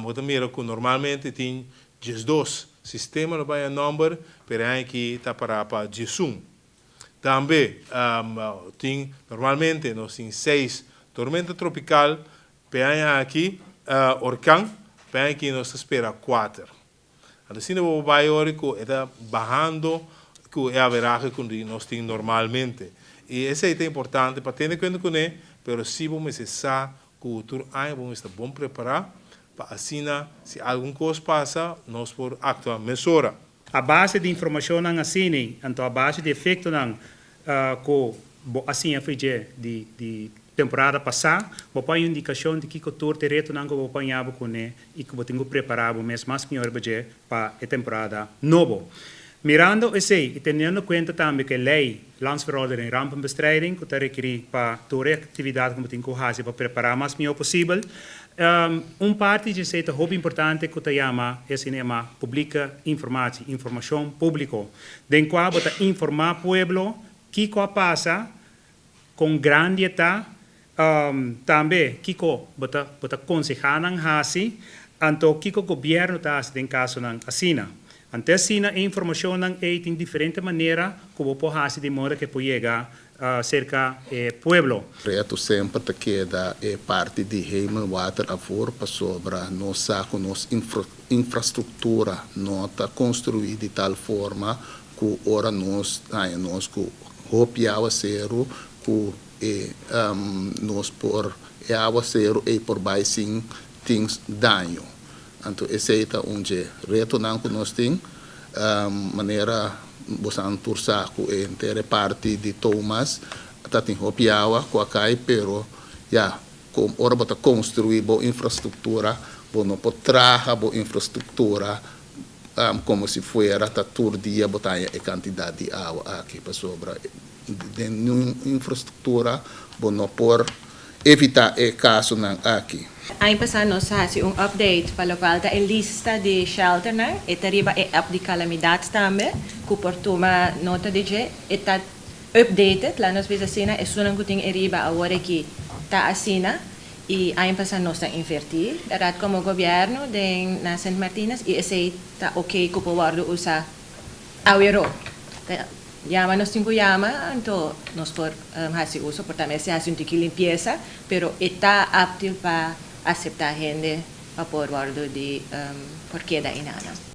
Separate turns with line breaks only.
Wat meer que normalmente tem 12 sistema vai a number para que está para Jisung. Também tem normalmente nós tem 6 tormenta tropical, para aqui orkan, para que nós espera 4. Assim o vai hora que está bajando que é a veragem que nós temos normalmente. E isso é importante para ter em conta com ele, mas se vamos estar que o futuro vamos estar bom preparado para assim, se alguma coisa passa, nós por actuar mesura.
A base de informação não assim, então a base de efeito não que assim a de temporada passada, vou pôr indicação de que o tour tereto não vou apanhar com ele e que vou ter que preparar o mês mais melhor para a temporada nova. Mirando esse e tendo em conta também que a lei landsverordening rampenbestrijding que está requer para toda a atividade que tem que fazer para preparar o mais melhor possível. Parte de ser muito importante que chama é cinema publica informação pública, de qual bota informar o pueblo que passa com grande età, também que bota aconselhar não hasi, então que o governo está em caso não assina. Ante assim, a informação é de diferente maneira que o povo faz de modo que pode chegar cerca do pueblo.
Preto sempre te queda parte de Heimen Water Avor para sobre nossa infraestrutura nota construída de tal forma que ora nós que hopiava zero que nós por água zero e por baixo tens danho. Então, esse é reto que nós temos, maneira bosan tursaco e inteira parte de Thomas, está tem hopiawa com a cai, pero já ora bota construir boa infraestrutura, não pode trazer boa infraestrutura, como se fuera tá todo dia botar a quantidade de água aqui para sobra. De infraestrutura, não por evitar o caso aqui.
Ano passado nós fizemos update para o qual a lista de shelter, e arriba a app de calamidades também, que por tomar nota de que está updated, lá nós vemos assim, é só que tem arriba agora que está assim, e ano passado nós está invertir, era como governo de na St. Martinez, e esse está ok que pode usar awero. Llama nos cinco llama, então nós por fazer uso, porque também se faz que limpeza, pero está apto para aceitar gente para por guardo de por queda inana.